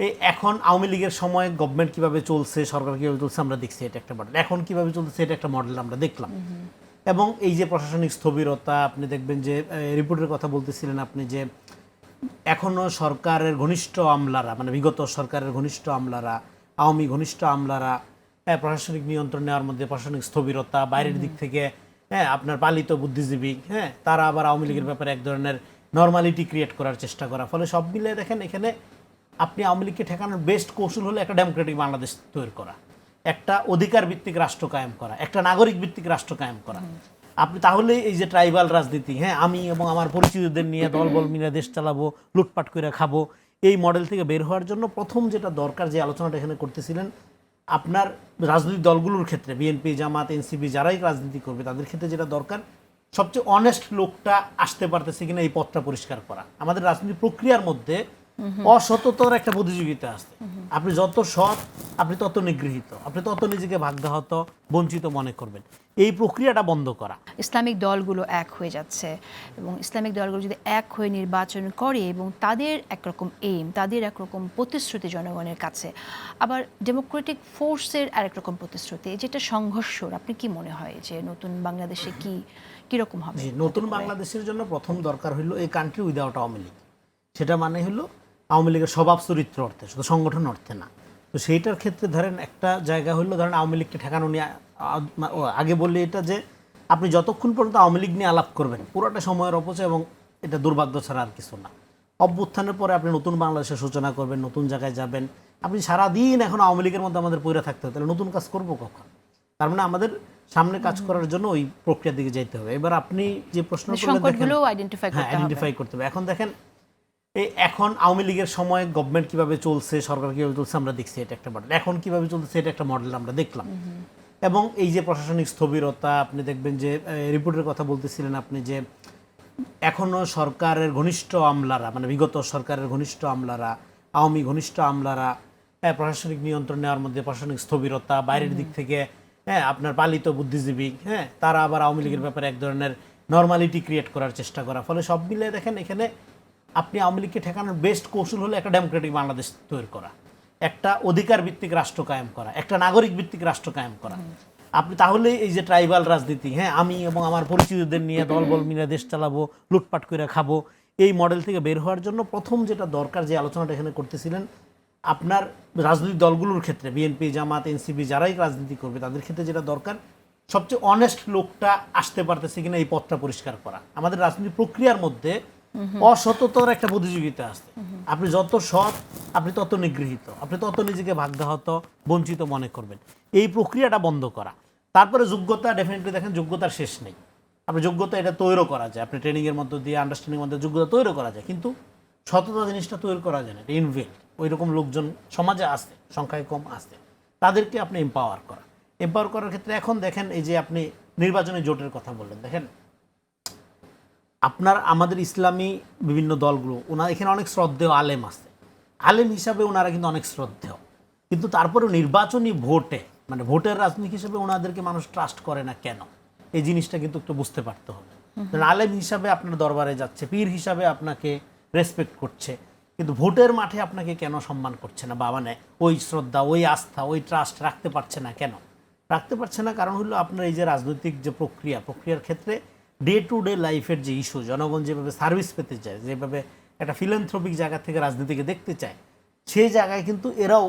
এই এখন আওয়ামী লীগের সময় গভর্নমেন্ট কিভাবে চলছে, সরকার কিভাবে চলছে আমরা দেখছি, এটা একটা মডেল। এখন কিভাবে চলছে এটা একটা মডেল আমরা দেখলাম। এবং এই যে প্রশাসনিক স্থবিরতা, আপনি দেখবেন যে রিপোর্টের কথা বলতেছিলেন আপনি, যে এখনো সরকারের ঘনিষ্ঠ আমলারা, মানে বিগত সরকারের ঘনিষ্ঠ আমলারা, আওয়ামী ঘনিষ্ঠ আমলারা প্রশাসনিক নিয়ন্ত্রণ নেওয়ার মধ্যে প্রশাসনিক স্থবিরতা, বাইরের দিক থেকে আপনার পালিত বুদ্ধিজীবী, তারা আবার আওয়ামী লীগের ব্যাপারে এক ধরনের নর্মালিটি ক্রিয়েট করার চেষ্টা করা, ফলে সব মিলে দেখেন এখানে আপনি আওয়ামী লীগকে ঠেকানোর বেস্ট কৌশল হলো একটা ডেমোক্রেটিক বাংলাদেশ তৈরি করা, একটা অধিকার ভিত্তিক রাষ্ট্র কায়েম করা, একটা নাগরিক ভিত্তিক রাষ্ট্র কায়েম করা। আপনি তাহলে এই যে ট্রাইবাল রাজনীতি, আমি এবং আমার পরিচিতদের নিয়ে দলবল মিলে দেশ চালাবো, লুটপাট করে খাবো, এই মডেল থেকে বের হওয়ার জন্য প্রথম যেটা দরকার, যে আলোচনাটা এখানে করতেছিলেন, আপনার রাজনৈতিক দলগুলোর ক্ষেত্রে বিএনপি, জামাত, এনসিপি যারাই রাজনীতি করবে তাদের ক্ষেত্রে যেটা দরকার, সবচেয়ে অনেস্ট লোকটা আসতে পারতেছে কিনা এই পথটা পরিষ্কার করা। আমাদের রাজনীতি প্রক্রিয়ার মধ্যে অসততার একটা প্রতিযোগিতা আছে। আপনি যত সৎ, আপনি তত নিগৃহীত, আপনি তত নিজেকে ভাগ্যাহত, বঞ্চিত মনে করবেন। এই প্রক্রিয়াটা বন্ধ করা। ইসলামিক দলগুলো এক হয়ে যাচ্ছে, এবং ইসলামিক দলগুলো যদি এক হয়ে নির্বাচন করে এবং তাদের একরকম এইম, তাদের একরকম প্রতিশ্রুতি জনগণের কাছে, আবার ডেমোক্রেটিক ফোর্সের আরেক রকম প্রতিশ্রুতি, যেটা সংঘর্ষর, আপনি কি মনে হয় যে নতুন বাংলাদেশে কিরকম হবে? নতুন বাংলাদেশের জন্য প্রথম দরকার হলো এই কান্ট্রি উইদাউট আওয়ামী লীগ। সেটা মানে হলো আওয়ামী লীগের স্বভাব চরিত্র অর্থে, শুধু সংগঠন অর্থে না। তো সেইটার ক্ষেত্রে ধরেন একটা জায়গা হলো, ধরেন আওয়ামী লীগকে ঠেকানো নিয়ে আগে বললে এটা, যে আপনি যতক্ষণ পর্যন্ত আওয়ামী লীগ নিয়ে আলাপ করবেন পুরোটা সময়ের অপচয়, এবং এটা দুর্ভাগ্য ছাড়া আর কিছু না। অভ্যুত্থানের পরে আপনি নতুন বাংলাদেশের সূচনা করবেন, নতুন জায়গায় যাবেন, আপনি সারাদিন এখন আওয়ামী লীগের মধ্যে আমাদের পইরা থাকতে হবে, তাহলে নতুন কাজ করবো কখন? তার মানে আমাদের সামনে কাজ করার জন্য ওই প্রক্রিয়ার দিকে যেতে হবে। এবার আপনি যে প্রশ্ন আইডেন্টিফাই করতে হবে। এখন দেখেন এই এখন আওয়ামী লীগের সময় গভর্নমেন্ট কিভাবে চলছে, সরকার কিভাবে চলছে আমরা দেখছি, এটা একটা মডেল। এখন কিভাবে চলছে এটা একটা মডেল আমরা দেখলাম। এবং এই যে প্রশাসনিক স্থবিরতা, আপনি দেখবেন যে রিপোর্টের কথা বলতেছিলেন আপনি, যে এখনো সরকারের ঘনিষ্ঠ আমলারা, মানে বিগত সরকারের ঘনিষ্ঠ আমলারা, আওয়ামী ঘনিষ্ঠ আমলারা প্রশাসনিক নিয়ন্ত্রণ নেওয়ার মধ্যে প্রশাসনিক স্থবিরতা, বাইরের দিক থেকে আপনার পালিত বুদ্ধিজীবী, তারা আবার আওয়ামী লীগের ব্যাপারে এক ধরনের নর্মালিটি ক্রিয়েট করার চেষ্টা করা, ফলে সব মিলে দেখেন এখানে আপনি আওয়ামী লীগকে ঠেকানোর বেস্ট কৌশল হলো একটা ডেমোক্রেটিক বাংলাদেশ তৈরি করা, একটা অধিকার ভিত্তিক রাষ্ট্র কায়েম করা, একটা নাগরিক ভিত্তিক রাষ্ট্র কায়েম করা। আপনি তাহলে এই যে ট্রাইবাল রাজনীতি, আমি এবং আমার পরিচিতদের নিয়ে দলবল মিলে দেশ চালাবো, লুটপাট করে খাবো, এই মডেল থেকে বের হওয়ার জন্য প্রথম যেটা দরকার, যে আলোচনাটা এখানে করতেছিলেন, আপনার রাজনৈতিক দলগুলোর ক্ষেত্রে বিএনপি, জামাত, এনসিপি যারাই রাজনীতি করবে তাদের ক্ষেত্রে যেটা দরকার, সবচেয়ে অনেস্ট লোকটা আসতে পারতেছে কিনা এই পথটা পরিষ্কার করা। আমাদের রাজনীতি প্রক্রিয়ার মধ্যে অসততার একটা প্রতিযোগিতা আছে। আপনি যত সৎ, আপনি তত নিগৃহীত, আপনি তত নিজেকে ভাগ্যাহত, বঞ্চিত মনে করবেন। এই প্রক্রিয়াটা বন্ধ করা। তারপরে যোগ্যতা, ডেফিনেটলি দেখেন যোগ্যতার শেষ নেই। আপনি যোগ্যতা এটা তৈরি করা যায়, আপনি ট্রেনিংয়ের মধ্য দিয়ে, আন্ডারস্ট্যান্ডিং মধ্যে যোগ্যতা তৈরি করা যায়, কিন্তু সততা জিনিসটা তৈরি করা যায় না, এটা ইনভেল্ট। ওই রকম লোকজন সমাজে আসে, সংখ্যায় কম আসে, তাদেরকে আপনি এম্পাওয়ার করার ক্ষেত্রে এখন দেখেন এই যে আপনি নির্বাচনী জোটের কথা বললেন, দেখেন আপনার আমাদের ইসলামী বিভিন্ন দলগুলো, ওনার এখানে অনেক শ্রদ্ধেয় আলেম আছে, আলেম হিসাবে ওনারা কিন্তু অনেক শ্রদ্ধেয়, কিন্তু তারপরেও নির্বাচনী ভোটে, মানে ভোটের রাজনীতি হিসেবে ওনাদেরকে মানুষ ট্রাস্ট করে না কেন? এই জিনিসটা কিন্তু একটু বুঝতে পারতে হবে। আলেম হিসাবে আপনার দরবারে যাচ্ছে, পীর হিসাবে আপনাকে রেসপেক্ট করছে, কিন্তু ভোটের মাঠে আপনাকে কেন সম্মান করছে না, বা মানে ওই শ্রদ্ধা, ওই আস্থা, ওই ট্রাস্ট রাখতে পারছে না কেন? রাখতে পারছে না কারণ হলো আপনার এই যে রাজনৈতিক যে প্রক্রিয়ার ক্ষেত্রে ডে টু ডে লাইফের যে ইস্যু, জনগণ যেভাবে সার্ভিস পেতে চায়, যেভাবে একটা ফিলান্থ্রপিক জায়গা থেকে রাজনীতিকে দেখতে চায়, সেই জায়গায় কিন্তু এরাও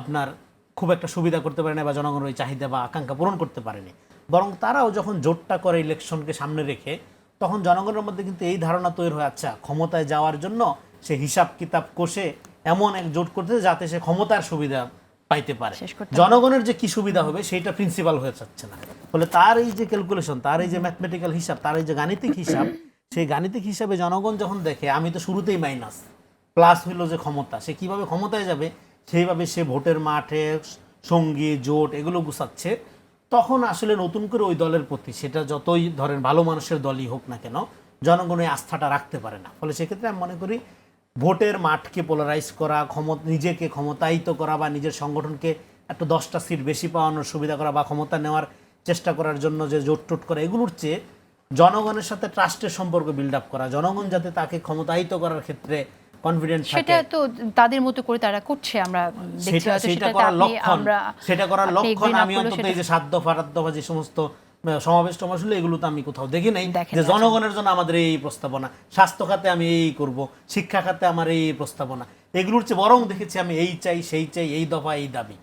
আপনার খুব একটা সুবিধা করতে পারে না, বা জনগণের ওই চাহিদা বা আকাঙ্ক্ষা পূরণ করতে পারেনি। বরং তারাও যখন জোটটা করে ইলেকশনকে সামনে রেখে, তখন জনগণের মধ্যে কিন্তু এই ধারণা তৈরি হয়, আচ্ছা ক্ষমতায় যাওয়ার জন্য সে হিসাব কিতাব কষে এমন এক জোট করতে যাতে সে ক্ষমতার সুবিধা পাইতে পারে, জনগণের যে কি সুবিধা হবে সেইটা প্রিন্সিপাল হয়ে যাচ্ছে না। ফলে তার এই যে ক্যালকুলেশন, তার এই যে ম্যাথমেটিক্যাল হিসাব, তার এই যে গাণিতিক হিসাব, সেই গাণিতিক হিসাবে জনগণ যখন দেখে আমি তো শুরুতেই মাইনাস, প্লাস হইলো যে ক্ষমতা, সে কিভাবে ক্ষমতায় যাবে সেইভাবে সে ভোটের মাঠে সঙ্গী জোট এগুলো গুছাচ্ছে, তখন আসলে নতুন করে ওই দলের প্রতি, সেটা যতই ধরেন ভালো মানুষের দলই হোক না কেন, জনগণ ওই আস্থাটা রাখতে পারে না। ফলে সেক্ষেত্রে আমি মনে করি ভোটের মাঠকে পোলারাইজ করা, নিজেকে ক্ষমতায়িত করা, বা নিজের সংগঠনকে একটু 10টা সিট বেশি পাওয়ানোর সুবিধা করা, বা ক্ষমতা নেওয়ার চেষ্টা করার জন্য যে জোট টোট করা, এগুলোর চেয়ে জনগণের সাথে ট্রাস্টের সম্পর্ক বিল্ড আপ করা, জনগণ যাতে তাকে ক্ষমতায়িত করার ক্ষেত্রে কনফিডেন্ট থাকে, সেটা তো তাদের মতো করে তারা করছে, আমরা দেখছি সেটা হয়তো সেটা সেটাতে করার আপনি লক্ষণ, আমরা সেটা করার আপনি লক্ষণ agree না আমি করলেও অন্তত সেটা এই যে 7 দফা 8 দফা যে সমস্ত সমাবেশ টমাবেশ হলো এগুলো তো আমি কোথাও দেখি নাই দেখেন যে না, জনগণের জন্য আমাদের এই প্রস্তাবনা, স্বাস্থ্য খাতে আমি এই করব, শিক্ষা খাতে আমার এই প্রস্তাবনা, এগুলোর চেয়ে বরং দেখেছি আমি এই চাই সেই চাই, এই দফা এই দাবি।